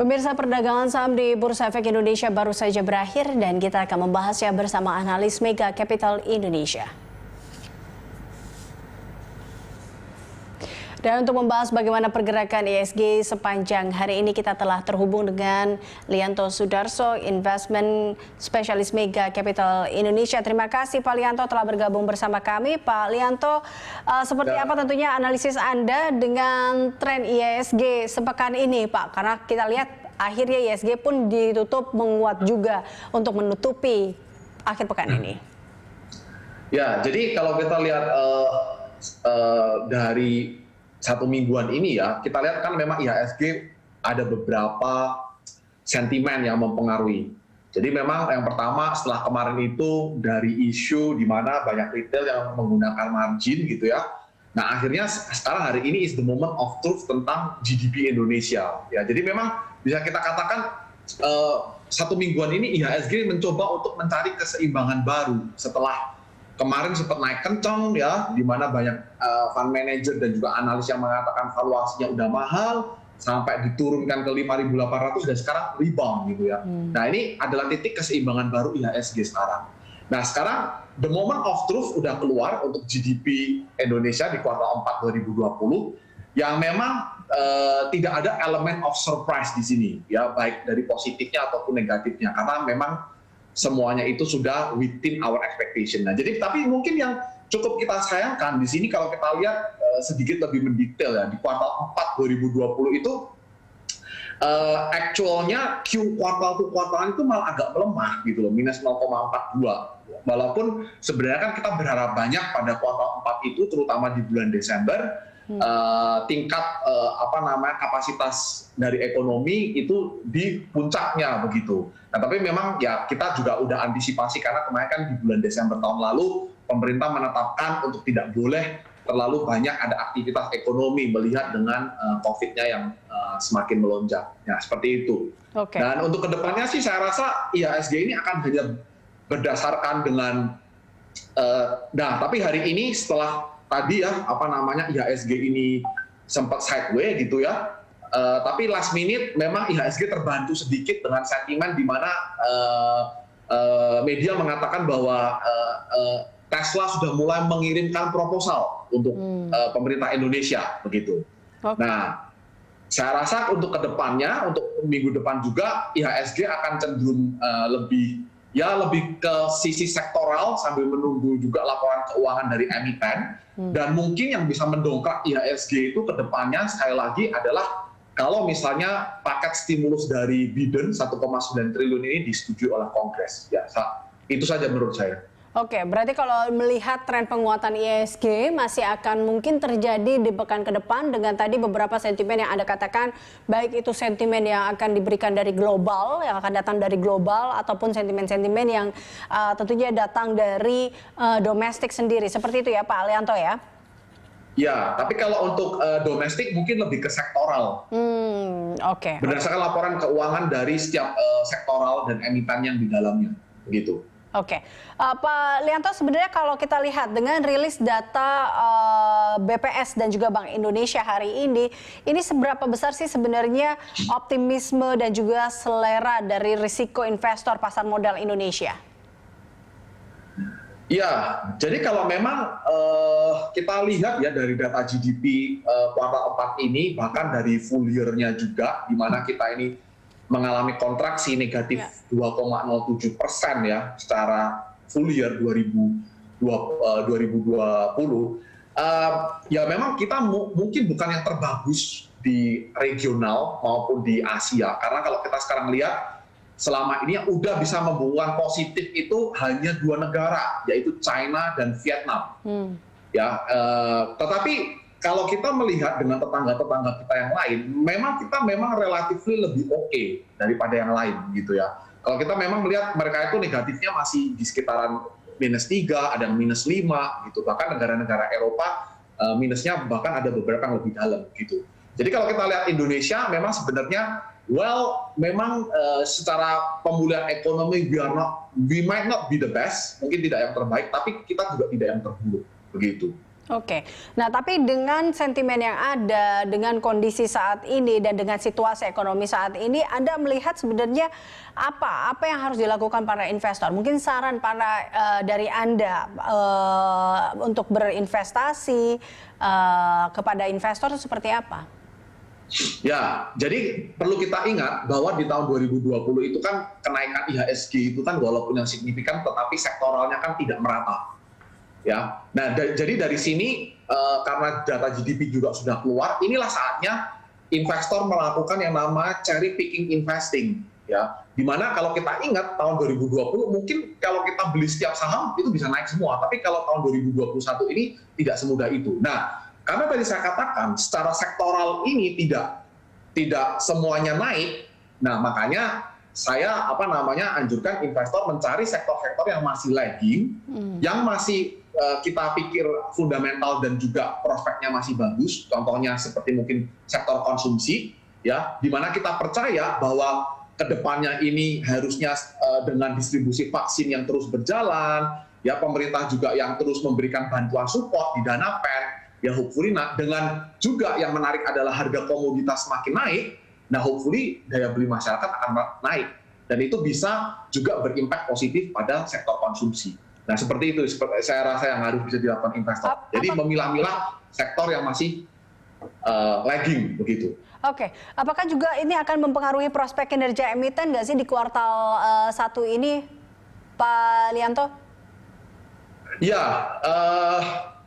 Pemirsa, perdagangan saham di Bursa Efek Indonesia baru saja berakhir dan kita akan membahasnya bersama analis Mega Capital Indonesia. Dan untuk membahas bagaimana pergerakan IHSG sepanjang hari ini, kita telah terhubung dengan Lianto Sudarso, Investment Specialist Mega Capital Indonesia. Terima kasih Pak Lianto telah bergabung bersama kami. Pak Lianto, seperti apa tentunya analisis Anda dengan tren IHSG sepekan ini Pak? Karena kita lihat akhirnya IHSG pun ditutup menguat juga untuk menutupi akhir pekan ini. Ya, jadi kalau kita lihat dari satu mingguan ini ya, kita lihat kan memang IHSG ada beberapa sentimen yang mempengaruhi. Jadi memang yang pertama setelah kemarin itu dari isu di mana banyak retail yang menggunakan margin gitu ya. Nah akhirnya sekarang hari ini is the moment of truth tentang GDP Indonesia. Ya, jadi memang bisa kita katakan satu mingguan ini IHSG mencoba untuk mencari keseimbangan baru setelah kemarin sempat naik kencang ya, di mana banyak fund manager dan juga analis yang mengatakan valuasinya udah mahal sampai diturunkan ke 5.800 dan sekarang rebound gitu ya. Nah ini adalah titik keseimbangan baru IHSG sekarang. Nah sekarang the moment of truth udah keluar untuk GDP Indonesia di kuartal 4 2020 yang memang tidak ada elemen of surprise di sini ya, baik dari positifnya ataupun negatifnya karena memang semuanya itu sudah within our expectation. Nah, jadi tapi mungkin yang cukup kita sayangkan di sini kalau kita lihat sedikit lebih mendetail ya di kuartal 4 2020 itu actualnya kuartal to kuartal itu malah agak melemah gitu loh, minus 0,42. Walaupun sebenarnya kan kita berharap banyak pada kuartal 4 itu terutama di bulan Desember tingkat kapasitas dari ekonomi itu di puncaknya begitu. Nah, tapi memang ya kita juga udah antisipasi karena kemarin kan di bulan Desember tahun lalu pemerintah menetapkan untuk tidak boleh terlalu banyak ada aktivitas ekonomi melihat dengan COVID-nya yang semakin melonjak. Ya, seperti itu. Okay. Dan untuk kedepannya sih saya rasa IHSG ini akan hanya berdasarkan dengan tapi hari ini setelah tadi ya IHSG ini sempat sideways gitu ya, tapi last minute memang IHSG terbantu sedikit dengan sentimen di mana media mengatakan bahwa Tesla sudah mulai mengirimkan proposal untuk pemerintah Indonesia begitu. Okay. Nah saya rasa untuk kedepannya, untuk minggu depan juga IHSG akan cenderung lebih ke sisi sektoral sambil menunggu juga laporan keuangan dari emiten. Dan mungkin yang bisa mendongkrak IHSG itu ke depannya sekali lagi adalah kalau misalnya paket stimulus dari Biden 1,9 triliun ini disetujui oleh Kongres. Ya, itu saja menurut saya. Oke, berarti kalau melihat tren penguatan IHSG masih akan mungkin terjadi di pekan ke depan dengan tadi beberapa sentimen yang Anda katakan, baik itu sentimen yang akan diberikan dari global, yang akan datang dari global, ataupun sentimen-sentimen yang tentunya datang dari domestik sendiri. Seperti itu ya Pak Lianto ya? Ya, tapi kalau untuk domestik mungkin lebih ke sektoral. Oke. Berdasarkan laporan keuangan dari setiap sektoral dan emiten yang di dalamnya, begitu. Oke, Pak Lianto, sebenarnya kalau kita lihat dengan rilis data BPS dan juga Bank Indonesia hari ini seberapa besar sih sebenarnya optimisme dan juga selera dari risiko investor pasar modal Indonesia? Ya, jadi kalau memang kita lihat ya dari data GDP kuartal 4 ini, bahkan dari full year-nya juga, di mana kita ini mengalami kontraksi negatif 2,07% ya secara full year 2020. Ya memang kita mungkin bukan yang terbagus di regional maupun di Asia, karena kalau kita sekarang lihat selama ini yang udah bisa membuat positif itu hanya 2 negara, yaitu China dan Vietnam. Ya, tetapi kalau kita melihat dengan tetangga-tetangga kita yang lain, kita memang relatif lebih oke daripada yang lain gitu ya. Kalau kita memang melihat mereka itu negatifnya masih di sekitaran -3, ada yang -5 gitu. Bahkan negara-negara Eropa minusnya bahkan ada beberapa yang lebih dalam gitu. Jadi kalau kita lihat Indonesia memang sebenarnya memang secara pemulihan ekonomi we might not be the best, mungkin tidak yang terbaik, tapi kita juga tidak yang terburuk begitu. Oke, nah tapi dengan sentimen yang ada, dengan kondisi saat ini dan dengan situasi ekonomi saat ini, Anda melihat sebenarnya apa yang harus dilakukan para investor? Mungkin saran dari Anda untuk berinvestasi kepada investor itu seperti apa? Ya, jadi perlu kita ingat bahwa di tahun 2020 itu kan kenaikan IHSG itu kan walaupun yang signifikan, tetapi sektoralnya kan tidak merata. Ya, nah jadi dari sini karena data GDP juga sudah keluar, inilah saatnya investor melakukan yang nama cherry picking investing, ya. Dimana kalau kita ingat tahun 2020 mungkin kalau kita beli setiap saham itu bisa naik semua, tapi kalau tahun 2021 ini tidak semudah itu. Nah, karena tadi saya katakan secara sektoral ini tidak semuanya naik, nah makanya saya anjurkan investor mencari sektor-sektor yang masih lagging, yang masih kita pikir fundamental dan juga prospeknya masih bagus. Contohnya seperti mungkin sektor konsumsi, ya, di mana kita percaya bahwa kedepannya ini harusnya dengan distribusi vaksin yang terus berjalan, ya pemerintah juga yang terus memberikan bantuan support di dana PEN, ya hopefully dengan juga yang menarik adalah harga komoditas semakin naik. Nah, hopefully daya beli masyarakat akan naik, dan itu bisa juga berimpact positif pada sektor konsumsi. Nah, seperti itu saya rasa yang harus bisa dilakukan investor. Jadi memilah-milah sektor yang masih lagging begitu. Oke, apakah juga ini akan mempengaruhi prospek kinerja emiten nggak sih di kuartal 1 ini, Pak Lianto? Ya,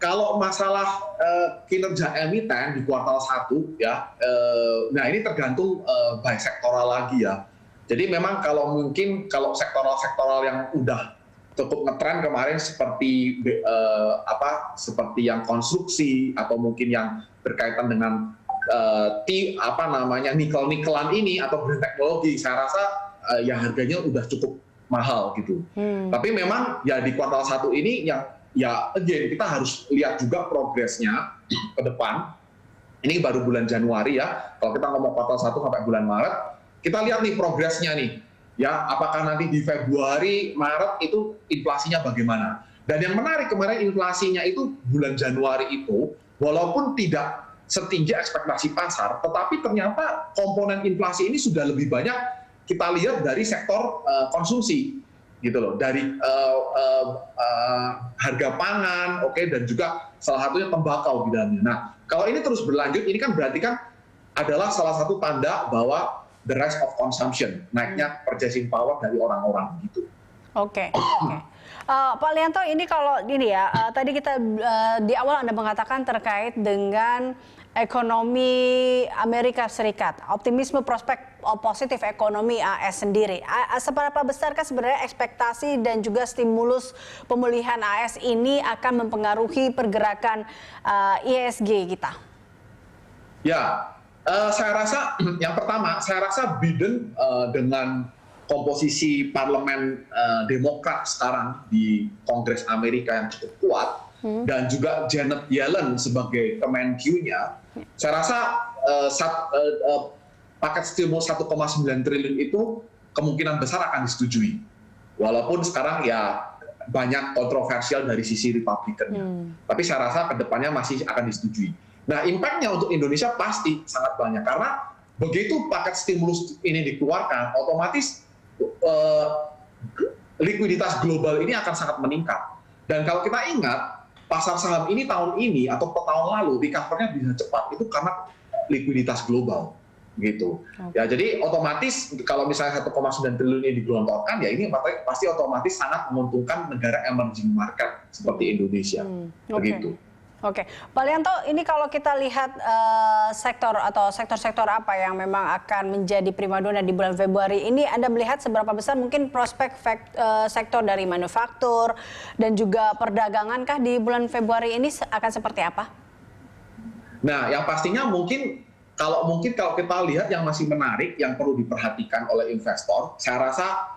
kalau masalah kinerja emiten di kuartal 1 ya, nah ini tergantung by sektoral lagi ya. Jadi memang kalau sektoral yang udah cukup ngetren kemarin seperti seperti yang konstruksi atau mungkin yang berkaitan dengan nikel-nikelan ini atau brand teknologi, saya rasa ya harganya udah cukup mahal gitu. Tapi memang ya di kuartal 1 ini yang ya again kita harus lihat juga progresnya ke depan. Ini baru bulan Januari ya. Kalau kita ngomong kuartal 1 sampai bulan Maret, kita lihat nih progresnya nih. Ya, apakah nanti di Februari, Maret itu inflasinya bagaimana? Dan yang menarik kemarin inflasinya itu bulan Januari itu walaupun tidak setinggi ekspektasi pasar, tetapi ternyata komponen inflasi ini sudah lebih banyak kita lihat dari sektor konsumsi, gitu loh, dari harga pangan, oke, dan juga salah satunya tembakau di dalamnya. Nah, kalau ini terus berlanjut, ini kan berarti kan adalah salah satu tanda bahwa the rise of consumption, naiknya purchasing power dari orang-orang gitu. Oke. Pak Lianto, ini kalau ini ya, tadi kita di awal Anda mengatakan terkait dengan ekonomi Amerika Serikat, optimisme prospek positif ekonomi AS sendiri. Seberapa besarkah sebenarnya ekspektasi dan juga stimulus pemulihan AS ini akan mempengaruhi pergerakan IHSG kita? Ya, saya rasa yang pertama, saya rasa Biden dengan komposisi parlemen Demokrat sekarang di Kongres Amerika yang cukup kuat, dan juga Janet Yellen sebagai Kemenq-nya, saya rasa paket stimulus 1,9 triliun itu kemungkinan besar akan disetujui. Walaupun sekarang ya banyak kontroversial dari sisi Republikan-nya. Tapi saya rasa kedepannya masih akan disetujui. Nah, impact-nya untuk Indonesia pasti sangat banyak, karena begitu paket stimulus ini dikeluarkan, otomatis likuiditas global ini akan sangat meningkat. Dan kalau kita ingat, pasar saham ini tahun ini atau tahun lalu recover-nya bisa cepat, itu karena likuiditas global. Gitu. Ya, jadi otomatis kalau misalnya 1,9 triliun ini digelontorkan, ya ini pasti otomatis sangat menguntungkan negara emerging market seperti Indonesia. Begitu. Oke, Pak Lianto, ini kalau kita lihat sektor apa yang memang akan menjadi primadona di bulan Februari ini, Anda melihat seberapa besar mungkin prospek sektor dari manufaktur dan juga perdagangan kah di bulan Februari ini akan seperti apa? Nah, yang pastinya kalau kita lihat yang masih menarik, yang perlu diperhatikan oleh investor, saya rasa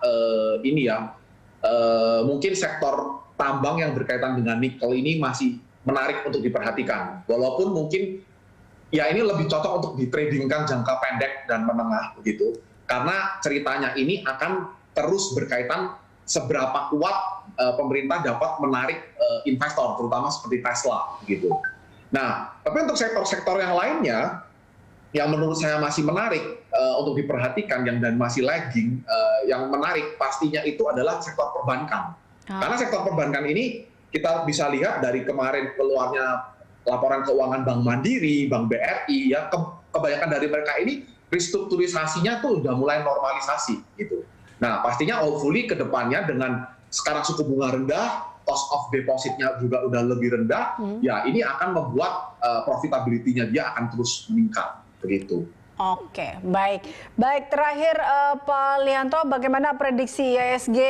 mungkin sektor tambang yang berkaitan dengan nikel ini masih menarik untuk diperhatikan. Walaupun mungkin ya ini lebih cocok untuk ditradingkan jangka pendek dan menengah begitu. Karena ceritanya ini akan terus berkaitan seberapa kuat pemerintah dapat menarik investor, terutama seperti Tesla gitu. Nah, tapi untuk sektor-sektor yang lainnya, yang menurut saya masih menarik untuk diperhatikan dan masih lagging, yang menarik pastinya itu adalah sektor perbankan. Karena sektor perbankan ini kita bisa lihat dari kemarin keluarnya laporan keuangan Bank Mandiri, Bank BRI, ya kebanyakan dari mereka ini restrukturisasinya tuh udah mulai normalisasi gitu. Nah, pastinya hopefully ke depannya dengan sekarang suku bunga rendah, cost of depositnya juga udah lebih rendah, ya ini akan membuat profitability-nya dia akan terus meningkat begitu. Oke, baik. Baik, terakhir Pak Lianto, bagaimana prediksi IHSG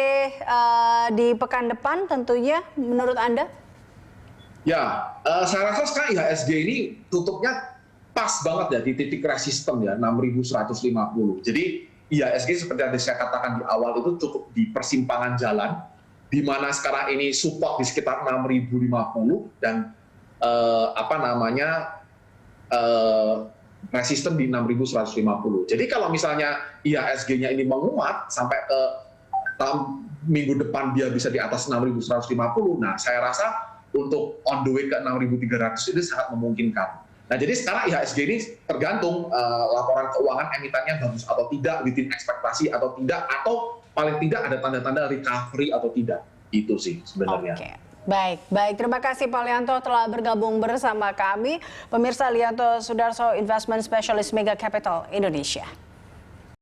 di pekan depan tentunya menurut Anda? Ya, saya rasa sekarang IHSG ini tutupnya pas banget ya di titik resisten ya 6.150. Jadi IHSG seperti yang saya katakan di awal itu cukup di persimpangan jalan, di mana sekarang ini support di sekitar 6.050 dan resisten di 6.150. Jadi kalau misalnya IHSG-nya ini menguat sampai ke minggu depan dia bisa di atas 6.150, nah saya rasa untuk on the way ke 6.300 itu sangat memungkinkan. Nah, jadi sekarang IHSG ini tergantung laporan keuangan emitennya bagus atau tidak, within ekspektasi atau tidak, atau paling tidak ada tanda-tanda recovery atau tidak. Itu sih sebenarnya. Oke. Baik. Terima kasih Pak Lianto telah bergabung bersama kami. Pemirsa, Lianto Sudarso, Investment Specialist Mega Capital Indonesia.